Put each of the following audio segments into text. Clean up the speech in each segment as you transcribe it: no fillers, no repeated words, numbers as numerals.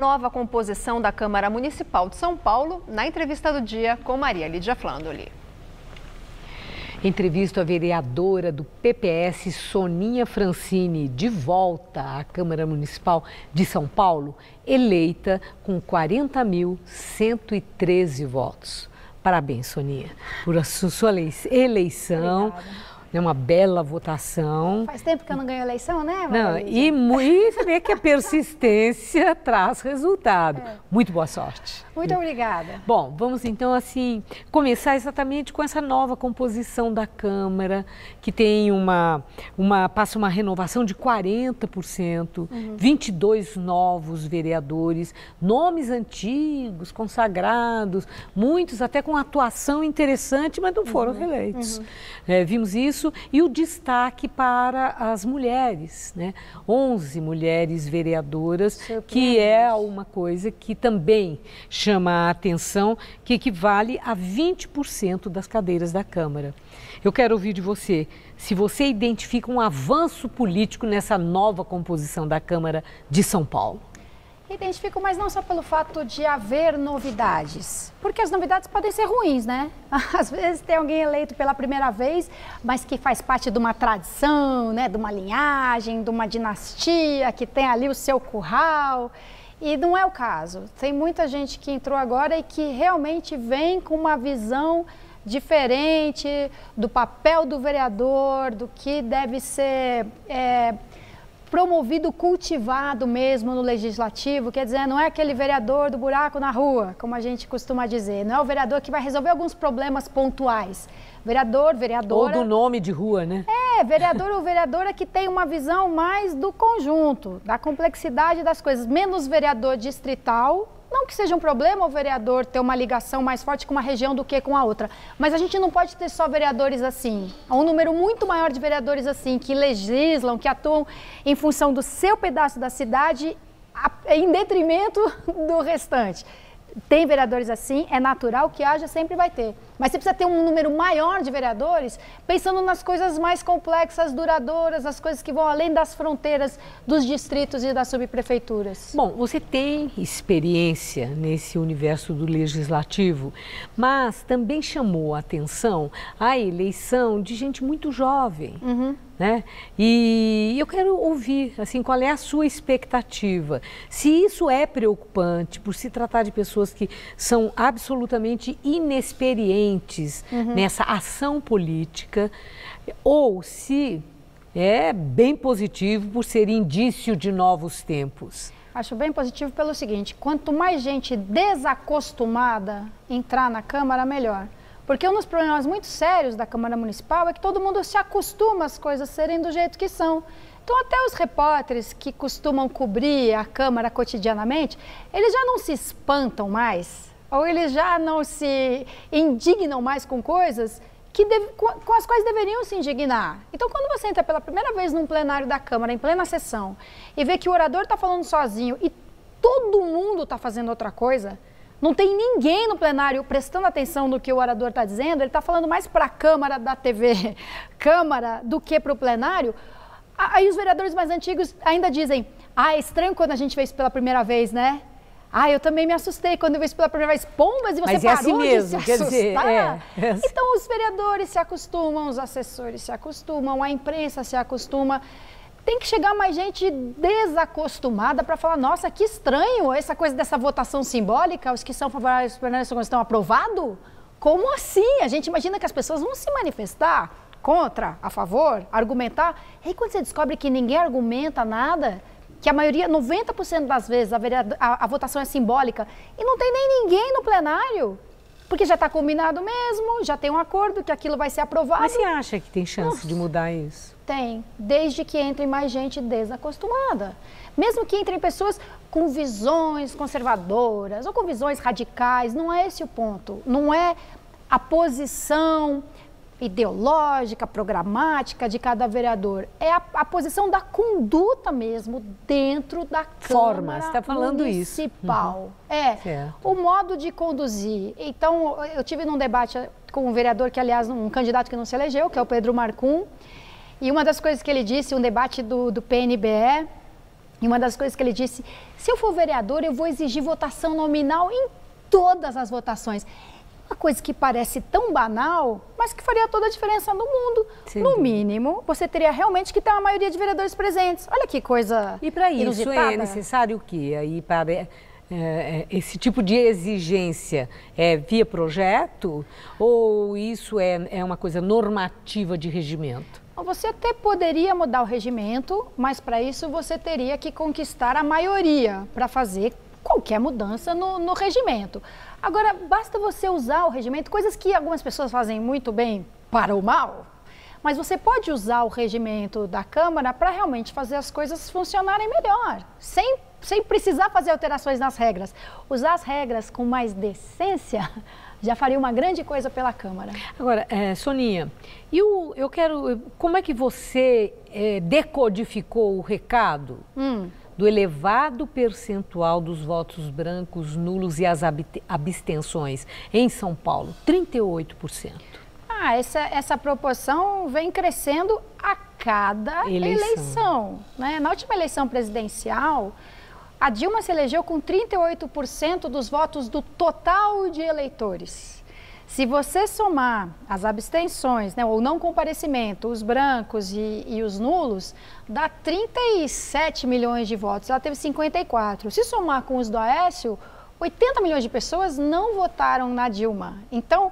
Nova composição da Câmara Municipal de São Paulo, na entrevista do dia com Maria Lídia Flandoli. Entrevisto a vereadora do PPS, Soninha Francini, de volta à Câmara Municipal de São Paulo, eleita com 40.113 votos. Parabéns, Soninha, por a sua eleição. Obrigada. É uma bela votação. Faz tempo que eu não ganho eleição, né, Não, e você vê que a persistência traz resultado. Muito boa sorte. Muito obrigada. Bom, vamos então assim começar exatamente com essa nova composição da Câmara, que tem passa uma renovação de 40%, 22 novos vereadores, nomes antigos, consagrados, muitos até com atuação interessante, mas não foram reeleitos. Vimos isso. E o destaque para as mulheres, né? 11 mulheres vereadoras, que é uma coisa que também chama a atenção, que equivale a 20% das cadeiras da Câmara. Eu quero ouvir de você, se você identifica um avanço político nessa nova composição da Câmara de São Paulo. Identifico, mas não só pelo fato de haver novidades, porque as novidades podem ser ruins, né? Às vezes tem alguém eleito pela primeira vez, mas que faz parte de uma tradição, né? De uma linhagem, de uma dinastia, que tem ali o seu curral, e não é o caso. Tem muita gente que entrou agora e que realmente vem com uma visão diferente do papel do vereador, do que deve ser promovido, cultivado mesmo no legislativo, quer dizer, não é aquele vereador do buraco na rua, como a gente costuma dizer, não é o vereador que vai resolver alguns problemas pontuais. Vereador, vereadora... Ou do nome de rua, né? Vereador ou vereadora que tem uma visão mais do conjunto, da complexidade das coisas, menos vereador distrital. Não que seja um problema o vereador ter uma ligação mais forte com uma região do que com a outra, mas a gente não pode ter só vereadores assim. Há um número muito maior de vereadores assim, que legislam, que atuam em função do seu pedaço da cidade, em detrimento do restante. Tem vereadores assim, é natural que haja, sempre vai ter. Mas você precisa ter um número maior de vereadores pensando nas coisas mais complexas, duradouras, as coisas que vão além das fronteiras dos distritos e das subprefeituras. Bom, você tem experiência nesse universo do legislativo, mas também chamou a atenção a eleição de gente muito jovem. Né? E eu quero ouvir, assim, qual é a sua expectativa? Se isso é preocupante, por se tratar de pessoas que são absolutamente inexperientes nessa ação política, ou se é bem positivo por ser indício de novos tempos. Acho bem positivo pelo seguinte, quanto mais gente desacostumada entrar na Câmara, melhor. Porque um dos problemas muito sérios da Câmara Municipal é que todo mundo se acostuma às coisas serem do jeito que são. Então até os repórteres que costumam cobrir a Câmara cotidianamente, eles já não se espantam mais, ou eles já não se indignam mais com coisas com as quais deveriam se indignar. Então quando você entra pela primeira vez num plenário da Câmara, em plena sessão, e vê que o orador está falando sozinho e todo mundo está fazendo outra coisa, não tem ninguém no plenário prestando atenção no que o orador está dizendo, ele está falando mais para a Câmara da TV, Câmara, do que para o plenário. Aí os vereadores mais antigos ainda dizem, é estranho quando a gente vê isso pela primeira vez, né? Eu também me assustei quando eu vi isso pela primeira vez. Mas você parou assim mesmo, de se assustar? Dizer, Então os vereadores se acostumam, os assessores se acostumam, a imprensa se acostuma. Tem que chegar mais gente desacostumada para falar, nossa, que estranho essa coisa dessa votação simbólica, os que são favoráveis estão aprovados? Como assim? A gente imagina que as pessoas vão se manifestar contra, a favor, argumentar. E aí, quando você descobre que ninguém argumenta nada, que a maioria, 90% das vezes, a votação é simbólica e não tem nem ninguém no plenário, porque já está combinado mesmo, já tem um acordo que aquilo vai ser aprovado. Mas você acha que tem chance de mudar isso? Tem, desde que entre mais gente desacostumada. Mesmo que entrem pessoas com visões conservadoras ou com visões radicais, não é esse o ponto. Não é a posição ideológica, programática de cada vereador. É a posição da conduta mesmo dentro da Câmara você está falando Municipal. O modo de conduzir. Então, eu tive num debate com um vereador que, aliás, um candidato que não se elegeu, que é o Pedro Marcum, e uma das coisas que ele disse, um debate do PNBE, E uma das coisas que ele disse, se eu for vereador, eu vou exigir votação nominal em todas as votações. Uma coisa que parece tão banal, mas que faria toda a diferença no mundo. Sim. No mínimo, você teria realmente que ter uma maioria de vereadores presentes. Olha que coisa E para isso inusitada. é necessário o quê? Aí para esse tipo de exigência é via projeto ou isso é uma coisa normativa de regimento? Você até poderia mudar o regimento, mas para isso você teria que conquistar a maioria para fazer qualquer mudança no regimento. Agora, basta você usar o regimento, coisas que algumas pessoas fazem muito bem para o mal, mas você pode usar o regimento da Câmara para realmente fazer as coisas funcionarem melhor, sem precisar fazer alterações nas regras. Usar as regras com mais decência já faria uma grande coisa pela Câmara. Agora, Soninha, eu quero... Como é que você decodificou o recado do elevado percentual dos votos brancos, nulos e as abstenções em São Paulo? 38%. Essa proporção vem crescendo a cada eleição, né? Na última eleição presidencial, a Dilma se elegeu com 38% dos votos do total de eleitores. Se você somar as abstenções, né, ou não comparecimento, os brancos e os nulos, dá 37 milhões de votos. Ela teve 54. Se somar com os do Aécio, 80 milhões de pessoas não votaram na Dilma. Então,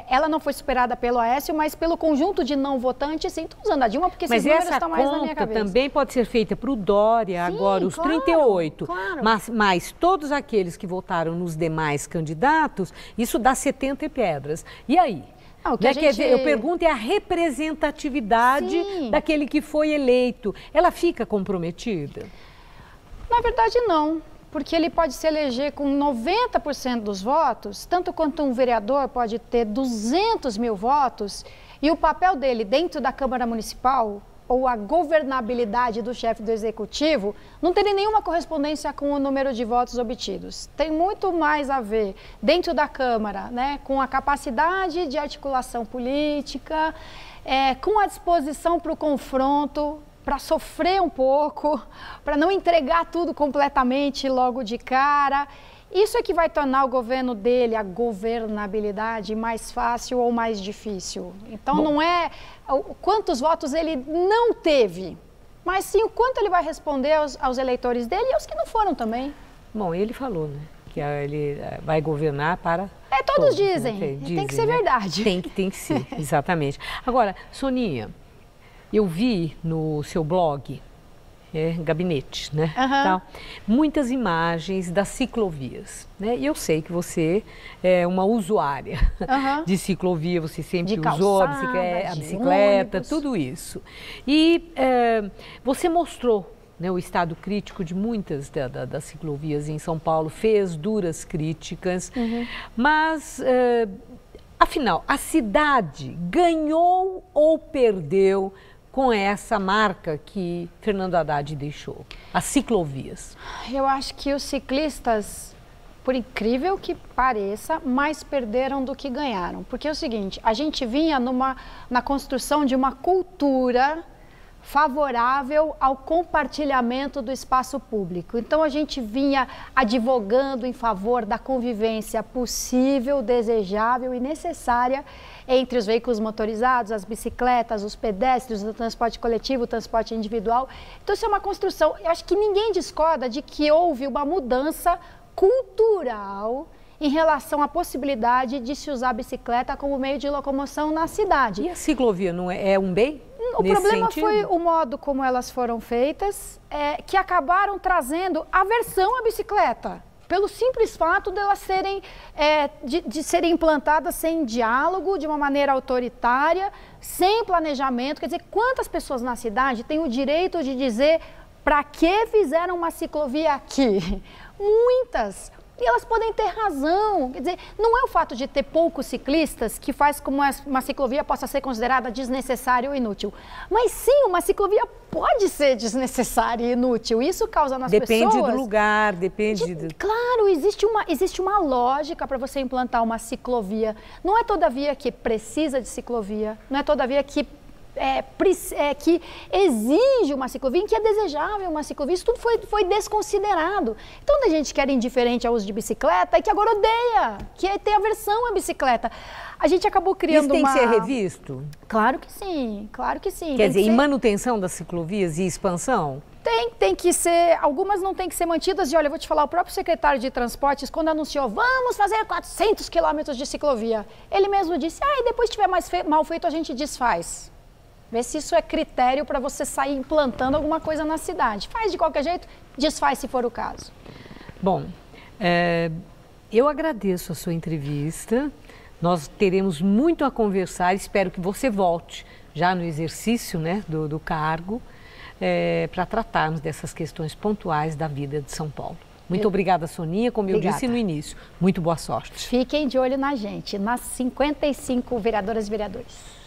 ela não foi superada pelo Aécio, mas pelo conjunto de não votantes, sim. Estou usando a Dilma porque esses números estão mais na minha cabeça. Mas essa conta também pode ser feita para o Dória, sim, agora os 38. Claro. Mas todos aqueles que votaram nos demais candidatos, isso dá 70 e pedras. E aí? Eu pergunto a representatividade daquele que foi eleito. Ela fica comprometida? Na verdade, não. Porque ele pode se eleger com 90% dos votos, tanto quanto um vereador pode ter 200 mil votos, e o papel dele dentro da Câmara Municipal, ou a governabilidade do chefe do Executivo, não teria nenhuma correspondência com o número de votos obtidos. Tem muito mais a ver dentro da Câmara, né, com a capacidade de articulação política, com a disposição para o confronto, para sofrer um pouco, para não entregar tudo completamente logo de cara. Isso é que vai tornar o governo dele, a governabilidade, mais fácil ou mais difícil. Então, não é quantos votos ele não teve, mas sim o quanto ele vai responder aos eleitores dele e aos que não foram também. Bom, ele falou, né, que ele vai governar para... Todos dizem, né? Tem que ser verdade. Tem que ser, exatamente. Agora, Soninha, eu vi no seu blog, gabinete, né? Tal, muitas imagens das ciclovias, né? E eu sei que você é uma usuária de ciclovia, você sempre usou a bicicleta, tudo isso. E você mostrou, né, o estado crítico de muitas das ciclovias em São Paulo, fez duras críticas, mas... afinal, a cidade ganhou ou perdeu com essa marca que Fernando Haddad deixou, as ciclovias? Eu acho que os ciclistas, por incrível que pareça, mais perderam do que ganharam. Porque é o seguinte, a gente vinha na construção de uma cultura favorável ao compartilhamento do espaço público. Então, a gente vinha advogando em favor da convivência possível, desejável e necessária entre os veículos motorizados, as bicicletas, os pedestres, o transporte coletivo, o transporte individual. Então, isso é uma construção. Eu acho que ninguém discorda de que houve uma mudança cultural em relação à possibilidade de se usar a bicicleta como meio de locomoção na cidade. E a ciclovia não é um bem? O problema foi o modo como elas foram feitas, que acabaram trazendo aversão à bicicleta, pelo simples fato de elas serem, de serem implantadas sem diálogo, de uma maneira autoritária, sem planejamento. Quer dizer, quantas pessoas na cidade têm o direito de dizer para que fizeram uma ciclovia aqui? Muitas. E elas podem ter razão, quer dizer, não é o fato de ter poucos ciclistas que faz com que uma ciclovia possa ser considerada desnecessária ou inútil. Mas sim, uma ciclovia pode ser desnecessária e inútil, isso causa nas pessoas... Depende do lugar, depende... Claro, existe uma lógica para você implantar uma ciclovia. Não é toda via que precisa de ciclovia, não é toda via que que exige uma ciclovia, em que é desejável uma ciclovia. Isso tudo foi desconsiderado. Então, a gente que era indiferente ao uso de bicicleta e que agora odeia, que tem aversão à bicicleta. A gente acabou criando Isso tem que ser revisto? Claro que sim, claro que sim. Quer dizer, em manutenção das ciclovias e expansão? Tem que ser, algumas não tem que ser mantidas. E olha, eu vou te falar, o próprio secretário de Transportes, quando anunciou, vamos fazer 400 quilômetros de ciclovia, ele mesmo disse, e depois que tiver mal feito, a gente desfaz. Vê se isso é critério para você sair implantando alguma coisa na cidade. Faz de qualquer jeito, desfaz se for o caso. Bom, eu agradeço a sua entrevista. Nós teremos muito a conversar. Espero que você volte já no exercício, né, do cargo, para tratarmos dessas questões pontuais da vida de São Paulo. Muito obrigada, Soninha. Como eu disse no início, muito boa sorte. Fiquem de olho na gente, nas 55 vereadoras e vereadores.